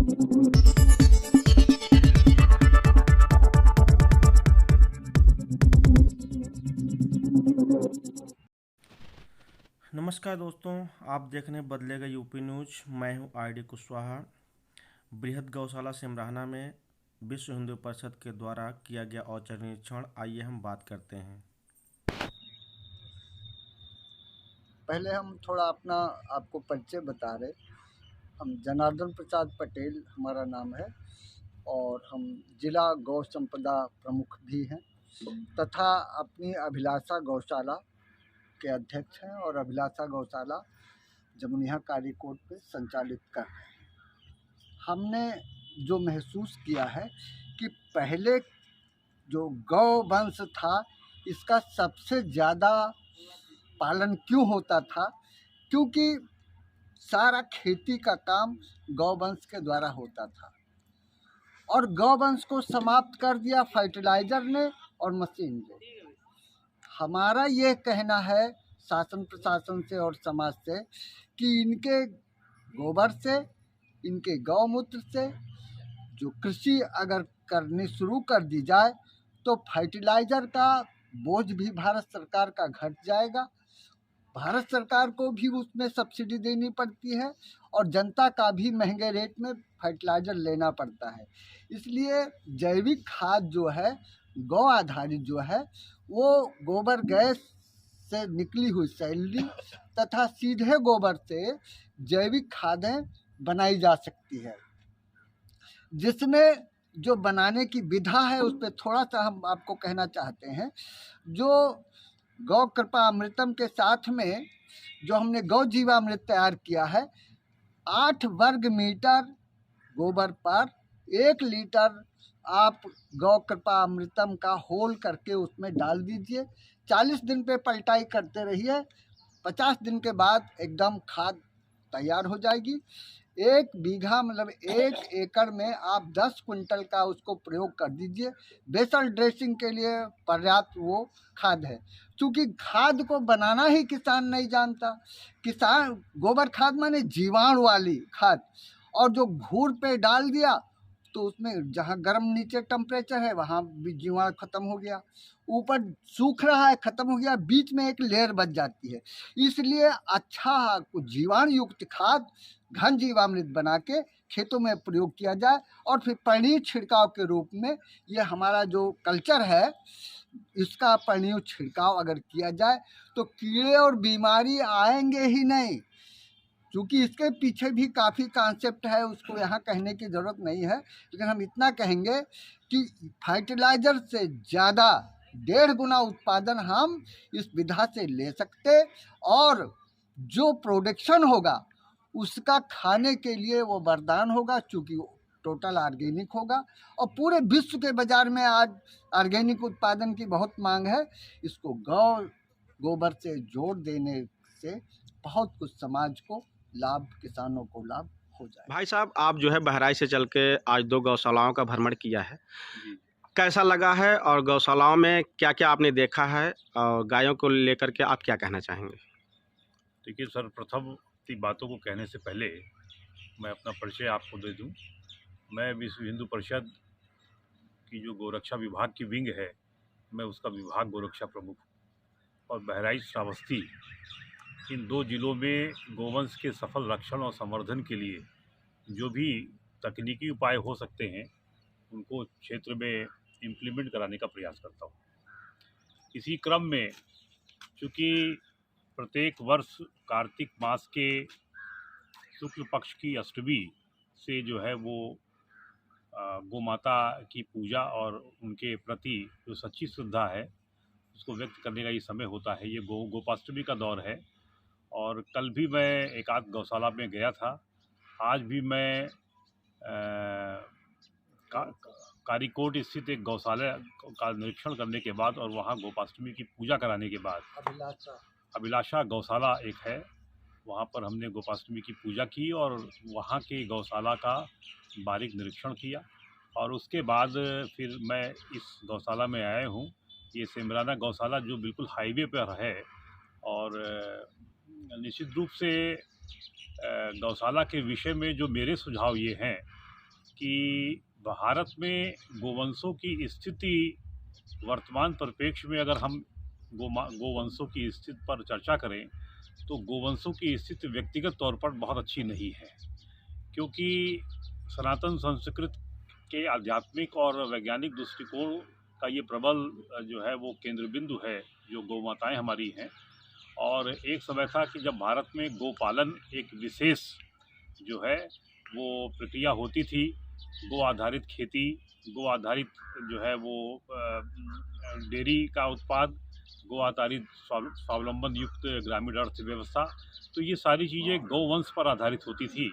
नमस्कार दोस्तों, आप देख रहे हैं बदलेगा यूपी न्यूज। मैं हूं आरडी कुशवाहा। बृहद गौशाला सिमराना में विश्व हिंदू परिषद के द्वारा किया गया औचक निरीक्षण, आइए हम बात करते हैं। पहले हम थोड़ा अपना आपको परिचय बता रहे। हम जनार्दन प्रसाद पटेल हमारा नाम है और हम जिला गौ संपदा प्रमुख भी हैं तथा अपनी अभिलाषा गौशाला के अध्यक्ष हैं और अभिलाषा गौशाला जमुनिया कारीकोट पे संचालित कर रहे हैं। हमने जो महसूस किया है कि पहले जो गौ वंश था इसका सबसे ज़्यादा पालन क्यों होता था, क्योंकि सारा खेती का काम गौवंश के द्वारा होता था और गौवंश को समाप्त कर दिया फर्टिलाइजर ने और मशीन ने। हमारा ये कहना है शासन प्रशासन से और समाज से कि इनके गोबर से, इनके गौमूत्र से जो कृषि अगर करनी शुरू कर दी जाए तो फर्टिलाइजर का बोझ भी भारत सरकार का घट जाएगा। भारत सरकार को भी उसमें सब्सिडी देनी पड़ती है और जनता का भी महंगे रेट में फर्टिलाइजर लेना पड़ता है। इसलिए जैविक खाद जो है, गौ आधारित जो है, वो गोबर गैस से निकली हुई सैलरी तथा सीधे गोबर से जैविक खादें बनाई जा सकती है, जिसमें जो बनाने की विधा है उस पर थोड़ा सा हम आपको कहना चाहते हैं। जो गौ कृपा अमृतम के साथ में जो हमने गौ जीवामृत तैयार किया है, 8 वर्ग मीटर गोबर पर 1 लीटर आप गौ कृपा अमृतम का होल करके उसमें डाल दीजिए। 40 दिन पे पलटाई करते रहिए। 50 दिन के बाद एकदम खाद तैयार हो जाएगी। 1 बीघा मतलब 1 एकड़ में आप 10 कुंटल का उसको प्रयोग कर दीजिए। बेसल ड्रेसिंग के लिए पर्याप्त वो खाद है, क्योंकि खाद को बनाना ही किसान नहीं जानता। किसान गोबर खाद माने जीवाणु वाली खाद, और जो घूर पे डाल दिया तो उसमें जहाँ गर्म नीचे टेम्परेचर है वहाँ भी जीवाणु खत्म हो गया, ऊपर सूख रहा है खत्म हो गया, बीच में एक लेयर बच जाती है। इसलिए अच्छा जीवाणु युक्त खाद घन जीवामृत बना के खेतों में प्रयोग किया जाए और फिर परिणीय छिड़काव के रूप में, ये हमारा जो कल्चर है, इसका परिणीय छिड़काव अगर किया जाए तो कीड़े और बीमारी आएंगे ही नहीं। क्योंकि इसके पीछे भी काफ़ी कॉन्सेप्ट है, उसको यहाँ कहने की ज़रूरत नहीं है, लेकिन हम इतना कहेंगे कि फर्टिलाइज़र से ज़्यादा 1.5 गुना उत्पादन हम इस विधा से ले सकते और जो प्रोडक्शन होगा उसका खाने के लिए वो वरदान होगा, चूँकि टोटल ऑर्गेनिक होगा और पूरे विश्व के बाज़ार में आज ऑर्गेनिक उत्पादन की बहुत मांग है। इसको गोबर से जोड़ देने से बहुत कुछ समाज को लाभ, किसानों को लाभ हो जाए। भाई साहब, आप जो है बहराइच से चल के आज 2 गौशालाओं का भ्रमण किया है, कैसा लगा है और गौशालाओं में क्या क्या आपने देखा है और गायों को लेकर के आप क्या कहना चाहेंगे? देखिए सर्वप्रथम बातों को कहने से पहले मैं अपना परिचय आपको दे दूं। मैं विश्व हिंदू परिषद की जो गोरक्षा विभाग की विंग है, मैं उसका विभाग गोरक्षा प्रमुख हूँ और बहराइच श्रावस्ती इन 2 जिलों में गोवंश के सफल रक्षण और संवर्धन के लिए जो भी तकनीकी उपाय हो सकते हैं उनको क्षेत्र में इम्प्लीमेंट कराने का प्रयास करता हूँ। इसी क्रम में चूँकि प्रत्येक वर्ष कार्तिक मास के शुक्ल पक्ष की अष्टमी से जो है वो गोमाता की पूजा और उनके प्रति जो सच्ची श्रद्धा है उसको व्यक्त करने का ये समय होता है। ये गोपाष्टमी का दौर है और कल भी मैं एक आध गौशाला में गया था। आज भी मैं कारीकोट स्थित एक गौशाला का निरीक्षण करने के बाद और वहाँ गोपाष्टमी की पूजा कराने के बाद अभिलाषा गौशाला एक है, वहाँ पर हमने गोपाष्टमी की पूजा की और वहाँ के गौशाला का बारीक निरीक्षण किया और उसके बाद फिर मैं इस गौशाला में आया हूँ। ये सिमराना गौशाला जो बिल्कुल हाईवे पर है और निश्चित रूप से गौशाला के विषय में जो मेरे सुझाव ये हैं कि भारत में गोवंशों की स्थिति वर्तमान परिप्रेक्ष्य में अगर हम गोवंशों की स्थिति पर चर्चा करें तो गोवंशों की स्थिति व्यक्तिगत तौर पर बहुत अच्छी नहीं है, क्योंकि सनातन संस्कृति के आध्यात्मिक और वैज्ञानिक दृष्टिकोण का ये प्रबल जो है वो केंद्र बिंदु है जो गौमाताएं हमारी हैं। और एक समय था कि जब भारत में गोपालन एक विशेष जो है वो प्रक्रिया होती थी, गो आधारित खेती, गो आधारित जो है वो डेयरी का उत्पाद, गो आधारित स्वावलंबन युक्त ग्रामीण अर्थव्यवस्था, तो ये सारी चीज़ें गौवंश पर आधारित होती थी।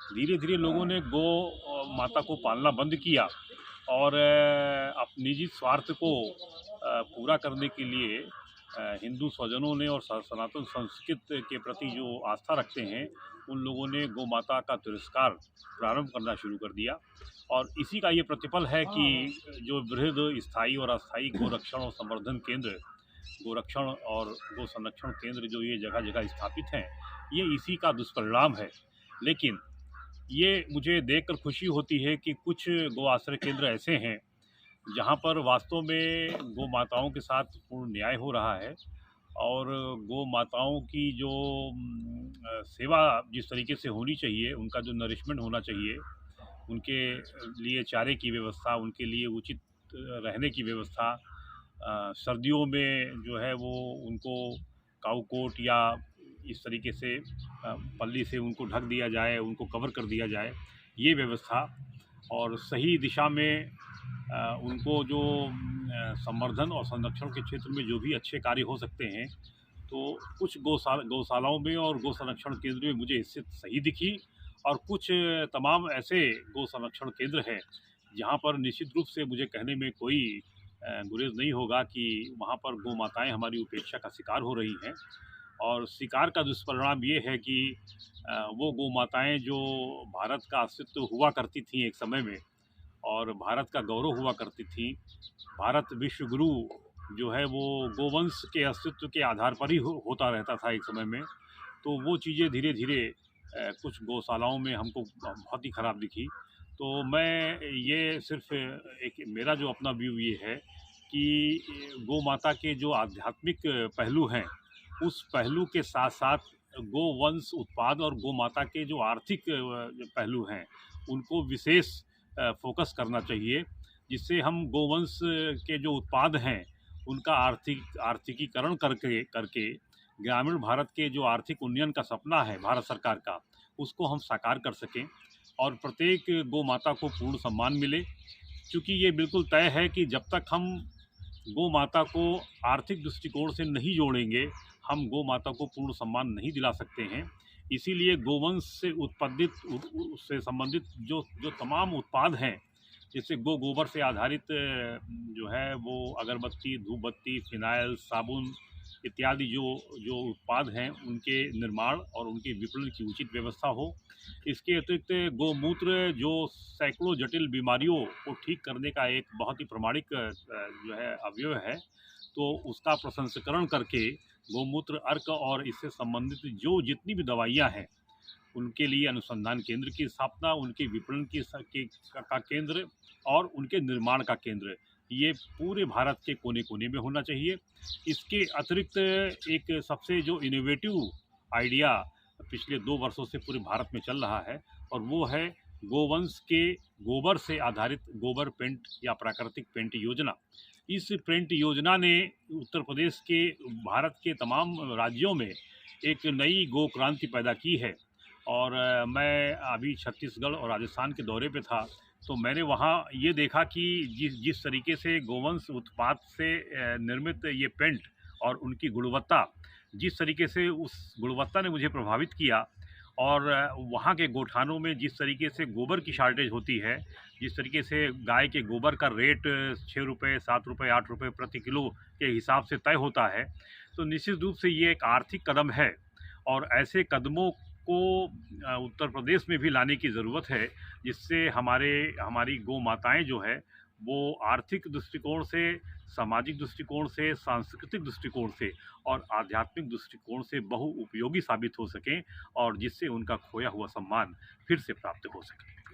धीरे धीरे लोगों ने गौ माता को पालना बंद किया और अपने निजी स्वार्थ को पूरा करने के लिए हिंदू स्वजनों ने और सनातन संस्कृति के प्रति जो आस्था रखते हैं उन लोगों ने गौ माता का तिरस्कार प्रारंभ करना शुरू कर दिया। और इसी का ये प्रतिफल है कि जो वृहद स्थायी और अस्थायी गोरक्षण और संवर्धन केंद्र, गोरक्षण और गो संरक्षण केंद्र जो ये जगह जगह स्थापित हैं, ये इसी का दुष्परिणाम है। लेकिन ये मुझे देखकर खुशी होती है कि कुछ गो आश्रय केंद्र ऐसे हैं जहाँ पर वास्तव में गौ माताओं के साथ पूर्ण न्याय हो रहा है और गौ माताओं की जो सेवा जिस तरीके से होनी चाहिए, उनका जो नरिशमेंट होना चाहिए, उनके लिए चारे की व्यवस्था, उनके लिए उचित रहने की व्यवस्था, सर्दियों में जो है वो उनको काऊ कोट या इस तरीके से पल्ली से उनको ढक दिया जाए, उनको कवर कर दिया जाए, ये व्यवस्था, और सही दिशा में उनको जो संवर्धन और संरक्षण के क्षेत्र में जो भी अच्छे कार्य हो सकते हैं, तो कुछ गौशालाओं में और गौ संरक्षण केंद्र में मुझे इससे सही दिखी। और कुछ तमाम ऐसे गौ संरक्षण केंद्र हैं जहाँ पर निश्चित रूप से मुझे कहने में कोई गुरेज नहीं होगा कि वहाँ पर गौ माताएँ हमारी उपेक्षा का शिकार हो रही हैं। और शिकार का दुष्परिणाम ये है कि वो गौ माताएँ जो भारत का अस्तित्व हुआ करती थीं एक समय में और भारत का गौरव हुआ करती थी, भारत विश्व गुरु जो है वो गोवंश के अस्तित्व के आधार पर ही होता रहता था एक समय में, तो वो चीज़ें धीरे धीरे कुछ गौशालाओं में हमको बहुत ही ख़राब दिखी। तो मैं ये सिर्फ एक मेरा जो अपना व्यू ये है कि गौ माता के जो आध्यात्मिक पहलू हैं, उस पहलू के साथ साथ गोवंश उत्पाद और गौ माता के जो आर्थिक पहलू हैं, उनको विशेष फोकस करना चाहिए, जिससे हम गोवंश के जो उत्पाद हैं उनका आर्थिकीकरण करके ग्रामीण भारत के जो आर्थिक उन्नयन का सपना है भारत सरकार का, उसको हम साकार कर सकें और प्रत्येक गौ माता को पूर्ण सम्मान मिले। क्योंकि ये बिल्कुल तय है कि जब तक हम गौ माता को आर्थिक दृष्टिकोण से नहीं जोड़ेंगे, हम गौ माता को पूर्ण सम्मान नहीं दिला सकते हैं। इसीलिए गोवंश से उत्पादित उससे संबंधित जो तमाम उत्पाद हैं, जैसे गोबर से आधारित जो है वो अगरबत्ती, धूपबत्ती, फिनाइल, साबुन इत्यादि जो उत्पाद हैं, उनके निर्माण और उनके विपणन की उचित व्यवस्था हो। इसके अतिरिक्त गोमूत्र जो सैकड़ों जटिल बीमारियों को ठीक करने का एक बहुत ही प्रमाणिक जो है अवयव है, तो उसका प्रसंस्करण करके गोमूत्र अर्क और इससे संबंधित जो जितनी भी दवाइयाँ हैं, उनके लिए अनुसंधान केंद्र की स्थापना, उनके विपणन का केंद्र और उनके निर्माण का केंद्र, ये पूरे भारत के कोने कोने में होना चाहिए। इसके अतिरिक्त एक सबसे जो इनोवेटिव आइडिया पिछले 2 वर्षों से पूरे भारत में चल रहा है, और वो है गोवंश के गोबर से आधारित गोबर पेंट या प्राकृतिक पेंट योजना। इस पेंट योजना ने उत्तर प्रदेश के भारत के तमाम राज्यों में एक नई गो क्रांति पैदा की है। और मैं अभी छत्तीसगढ़ और राजस्थान के दौरे पे था, तो मैंने वहाँ ये देखा कि जिस तरीके से गोवंश उत्पाद से निर्मित ये पेंट और उनकी गुणवत्ता, जिस तरीके से उस गुणवत्ता ने मुझे प्रभावित किया, और वहाँ के गोठानों में जिस तरीके से गोबर की शार्टेज होती है, जिस तरीके से गाय के गोबर का रेट 6 रुपये, 7 रुपये, 8 रुपये प्रति किलो के हिसाब से तय होता है, तो निश्चित रूप से ये एक आर्थिक कदम है। और ऐसे कदमों को उत्तर प्रदेश में भी लाने की ज़रूरत है, जिससे हमारी गौ माताएँ जो है वो आर्थिक दृष्टिकोण से, सामाजिक दृष्टिकोण से, सांस्कृतिक दृष्टिकोण से और आध्यात्मिक दृष्टिकोण से बहुउपयोगी साबित हो सकें, और जिससे उनका खोया हुआ सम्मान फिर से प्राप्त हो सके।